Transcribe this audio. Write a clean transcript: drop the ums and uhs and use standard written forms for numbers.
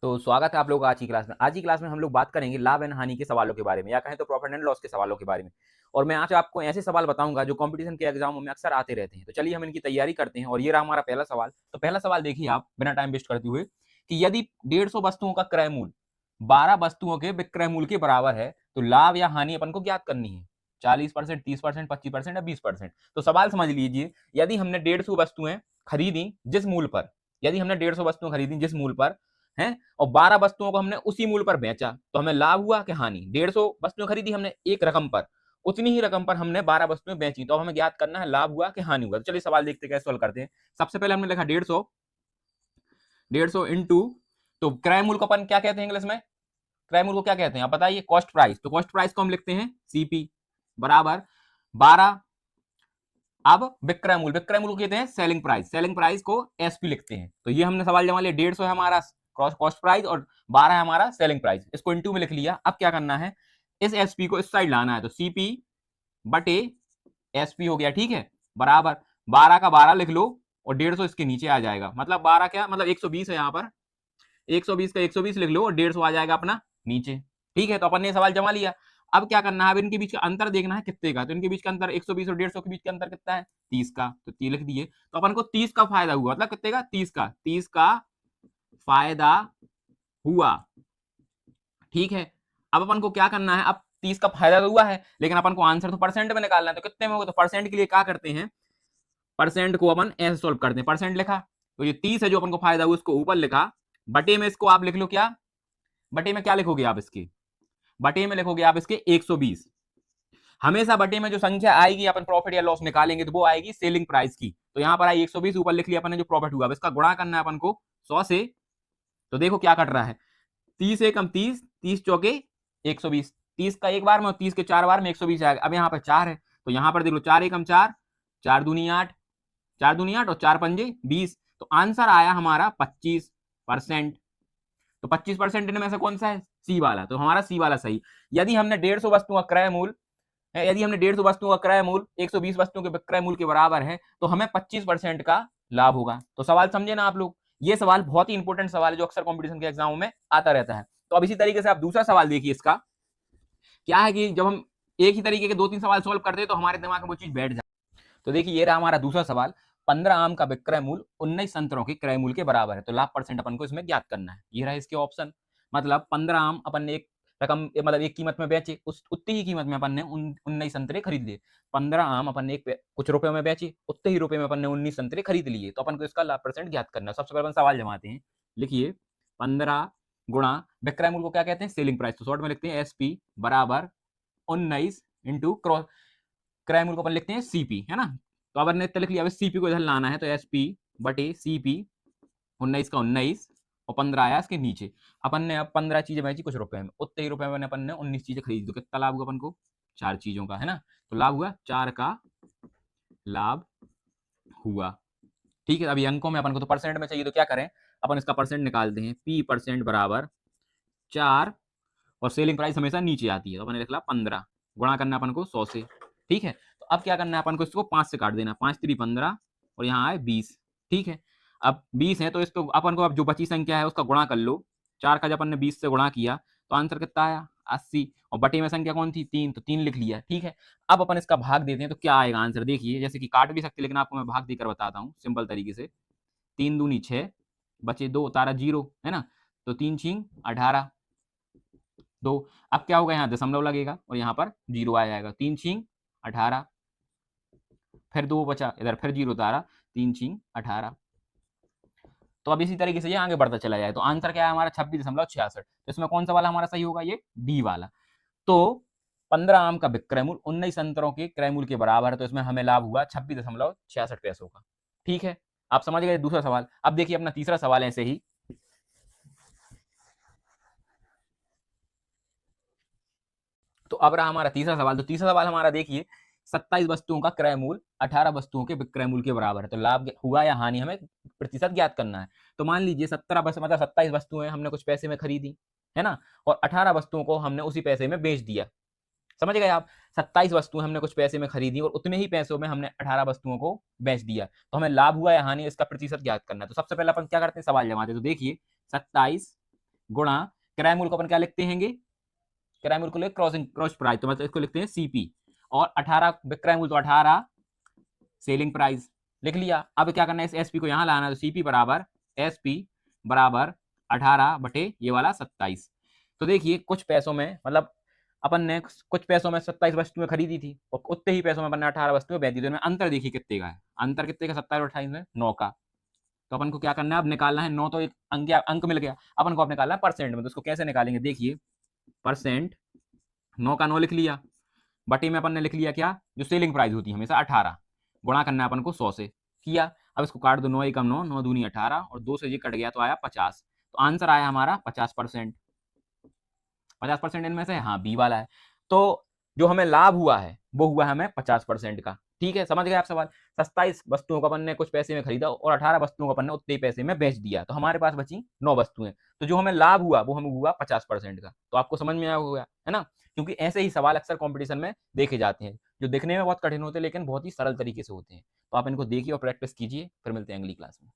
तो स्वागत है आप लोगों का आज की क्लास में। आज की क्लास में हम लोग बात करेंगे लाभ एंड हानि के सवालों के बारे में, या कहें तो प्रॉफिट एंड लॉस के सवालों के बारे में। और मैं आज आपको ऐसे सवाल बताऊंगा जो कंपटीशन के एग्जामों में अक्सर आते रहते हैं। तो चलिए हम इनकी तैयारी करते हैं। और ये रहा हमारा पहला सवाल। तो पहला सवाल देखिए आप बिना टाइम वेस्ट करते हुए कि यदि 150 वस्तुओं का क्रय मूल्य 12 वस्तुओं के विक्रय मूल्य के बराबर है तो लाभ या हानि अपन को ज्ञात करनी है। 40%, 30%, 25% या 20%। तो सवाल समझ लीजिए, यदि हमने 150 वस्तुएं खरीदी जिस मूल्य पर, यदि हमने 150 वस्तुएं खरीदी जिस मूल्य पर है और 12 वस्तुओं को हमने उसी मूल्य पर बेचा, तो हमें लाभ हुआ कि हानि। 150 वस्तुएं खरीदी हमने एक रकम पर, उतनी ही रकम पर हमने 12 वस्तुएं बेची, तो हमें ज्ञात करना है लाभ हुआ कि हानि हुआ। तो चलिए सवाल देखते कैसे सॉल्व करते हैं। सबसे पहले हमने लिखा 150, 150 इंटू, तो क्रय मूल्य को अपन क्या कहते हैं इंग्लिश में? क्रय मूल्य को क्या कहते हैं आप बताइए? Cost price. तो कॉस्ट प्राइस को हम लिखते हैं सीपी बराबर 12। अब विक्रय मूल्य, विक्रय मूल्य कहते हैं सेलिंग प्राइस, सेलिंग प्राइस को एसपी लिखते हैं। तो ये हमने सवाल जमा लिया, 150 है हमारा कॉस्ट प्राइस और 12 है हमारा सेलिंग प्राइस, इसको इनटू में लिख लिया। अब क्या करना है, इस एसपी को इस साइड लाना है, तो सीपी बटे एसपी हो गया, ठीक है, बराबर 12 का 12 लिख लो और 150 इसके नीचे आ जाएगा। मतलब 12 क्या मतलब 120 है, यहाँ पर 120 का 120 लिख लो और 150 आ जाएगा अपना नीचे, ठीक है। तो अपन ने सवाल जमा लिया। अब क्या करना है, अब इनके बीच का अंतर देखना है कितने का। तो इनके बीच का अंतर 120 और 150 के बीच का अंतर कितना है? 30 का। तो 30 लिख दिए। तो अपन को 30 का फायदा हुआ, मतलब कितने का? 30 का, 30 का फायदा हुआ, ठीक है। अब अपन को क्या करना है, अब 30 का फायदा तो हुआ है, लेकिन अपन को आंसर तो परसेंट में निकालना है। तो कितने में होगा? तो परसेंट के लिए क्या करते हैं, परसेंट को अपन ऐसे सोल्व करते हैं। परसेंट लिखा, तो ये 30 है जो अपन को फायदा हुआ, उसको ऊपर लिखा, बटे में इसको आप लिख लो क्या, बटे में क्या लिखोगे आप इसके, बटे में लिखोगे आप इसके 120। हमेशा बटे में जो संख्या आएगी अपन प्रॉफिट या लॉस निकालेंगे तो वो आएगी सेलिंग प्राइस की। तो यहां पर आई 120, ऊपर लिख लिया अपन ने जो प्रॉफिट हुआ, इसका गुणा करना है अपन को 100 से। तो देखो क्या कट रहा है, 30 एकम 30, 30 चौके 120, 30 का एक बार में और 30 के 4 बार में 120 आएगा। अब यहाँ पर 4 है, तो यहाँ पर देख लो 4 एकम 4, 4 दूनी 8, 4 दूनी 8 और 4 पंजे 20। तो आंसर आया हमारा 25%। तो 25% इनमें से कौन सा है? सी वाला। तो हमारा सी वाला सही। यदि हमने 150 वस्तुओं का क्रय मूल्य यदि हमने 150 वस्तुओं का क्रय मूल्य 120 वस्तुओं के क्रय मूल्य के बराबर है तो हमें 25% का लाभ होगा। तो सवाल समझे ना आप लोग? ये सवाल बहुत ही इंपॉर्टेंट सवाल है जो अक्सर कंपटीशन के एग्जामों में आता रहता है। तो अब इसी तरीके से आप दूसरा सवाल देखिए। इसका क्या है कि जब हम एक ही तरीके के 2-3 सवाल सोल्व करते हैं तो हमारे दिमाग में वो चीज बैठ जाती है। तो देखिए ये रहा हमारा दूसरा सवाल। 15 आम का विक्रय मूल्य 19 संतरों के क्रय मूल्य के बराबर है, तो लाभ परसेंट अपन को इसमें ज्ञात करना है। ये रहा इसके ऑप्शन। मतलब 15 आम अपन ने एक रकम, मतलब एक कीमत में बेचे, उस उतनी ही कीमत में अपन ने 19 संतरे खरीद लिए। 15 आम अपन ने एक कुछ रुपए में बेचे, उतने ही रुपए में अपन ने 19 संतरे खरीद लिए। तो अपन को इसका लाभ परसेंट ज्ञात करना है। सबसे पहले अपन सवाल जमाते हैं। लिखिए 15 गुणा विक्रय मूल्य को क्या कहते हैं? Selling price. तो शॉर्ट में लिखते हैं एसपी बराबर 19 इंटू क्रय मूल्य को अपन लिखते हैं सीपी, है ना। तो अपन ने इतना लिख लिया। अब सीपी को इधर लाना है, तो एसपी बटे सीपी 19 का 19 और 15 आया इसके नीचे। अपन ने अब 15 चीजें बेची कुछ रुपए में, उतने ही रुपए में अपन ने 19 चीजें खरीदी। तो कितना लाभ हुआ अपन को? 4 चीजों का, है ना। तो लाभ हुआ 4 का लाभ हुआ, ठीक है। अभी अंकों में अपन को तो परसेंट में चाहिए, तो क्या करें, अपन इसका परसेंट निकालते हैं। पी परसेंट बराबर 4 और सेलिंग प्राइस हमेशा नीचे आती है, तो अपन लिख ला 15, गुणा करना अपन को 100 से, ठीक है। तो अब क्या करना है अपन को, इसको 5 से काट देना, 5 3 15 और यहाँ आए 20, ठीक है। अब 20 है तो इसको अपन को अब जो बची संख्या है उसका गुणा कर लो। 4 का जब अपन ने 20 से गुणा किया तो आंसर कितना आया? 80। और बटे में संख्या कौन थी? 3, तो 3 लिख लिया, ठीक है। अब अपन इसका भाग देते हैं तो क्या आएगा आंसर, देखिए। जैसे कि काट भी सकते, लेकिन आपको मैं भाग देकर बताता हूँ सिंपल तरीके से। 3 दूनी 6, बचे 2, तारा 0, है ना। तो 3 छींग 18, 2। अब क्या होगा, यहाँ दशमलव लगेगा और यहाँ पर 0 आ जाएगा। 3 छींग 18, फिर 2 बचा, इधर फिर 0 तारा, 3 छींग 18। तो अब इसी तरीके से ये आगे बढ़ता चला जाए। तो आंसर क्या है हमारा? 26.66। तो इसमें कौन सा वाला हमारा सही होगा? ये डी वाला। तो 15 आम का विक्रय मूल्य 19 संतरों के क्रय मूल्य के बराबर है, तो इसमें हमें लाभ हुआ 26.66 पैसों का, ठीक है। आप समझ गए दूसरा सवाल। अब देखिए अपना तीसरा सवाल ऐसे ही। तो अब रहा हमारा तीसरा सवाल। तो तीसरा सवाल हमारा देखिए, 27 वस्तुओं का क्रय मूल्य 18 वस्तुओं के विक्रय मूल्य के बराबर है, तो लाभ हुआ या हानि हमें प्रतिशत ज्ञात करना है। तो मान लीजिए 17 मतलब 27 वस्तुएं हमने कुछ पैसे में खरीदी, है ना, और 18 वस्तुओं को हमने उसी पैसे में बेच दिया। समझ गए आप? 27 वस्तुएं हमने कुछ पैसे में खरीदी और उतने ही पैसों में हमने 18 वस्तुओं को बेच दिया, तो हमें लाभ हुआ या हानि, इसका प्रतिशत ज्ञात करना है। तो सबसे पहले अपन क्या करते हैं, सवाल जमाते हैं। तो देखिए 27 गुणा किराए मूल्य को अपन क्या लिखते हैं, किराए मूल्य को ले क्रॉस प्राइस, तो मतलब इसको लिखते हैं सीपी, और 18 विक्रय मूल्य तो 18 सेलिंग प्राइस लिख लिया। अब क्या करना है, इस एसपी को यहां लाना है, तो सीपी बराबर एसपी बराबर 18 बटे ये वाला 27। तो देखिए कुछ पैसों में, मतलब अपन ने कुछ पैसों में 27 वस्तुएं खरीदी थी और उतने ही पैसों में अपन ने 18 वस्तुएं बेच दी, तो इनमें अंतर देखिए कितने का है, अंतर कितने का 27 और 28 में 9 का। तो अपन को क्या करना है, अब निकालना है 9, तो एक अंक मिल गया, अपन को अब निकालना है परसेंट में। तो उसको कैसे निकालेंगे, देखिए परसेंट, 9 का 9 लिख लिया, बटे में अपन ने लिख लिया क्या, जो सेलिंग प्राइस होती है हमेशा 18, गुणा करना है अपन को 100 से, किया। अब इसको काट दो, 9 एकम 9, 9 दूनी 18, और 2 से ये कट गया तो आया 50। तो आंसर आया हमारा 50%। 50% इनमें से हाँ बी वाला है। तो जो हमें लाभ हुआ है वो हुआ है हमें 50% का। ठीक है, समझ गए आप सवाल। 27 वस्तुओं को अपन ने कुछ पैसे में खरीदा और 18 वस्तुओं को अपन ने उतने ही पैसे में बेच दिया, तो हमारे पास बची 9 वस्तुएं। तो जो हमें लाभ हुआ वो हमें हुआ 50% का। तो आपको समझ में आया होगा, है ना। क्योंकि ऐसे ही सवाल अक्सर कंपटीशन में देखे जाते हैं, जो दिखने में बहुत कठिन होते हैं लेकिन बहुत ही सरल तरीके से होते हैं। तो आप इनको देखिए और प्रैक्टिस कीजिए। फिर मिलते हैं अगली क्लास में।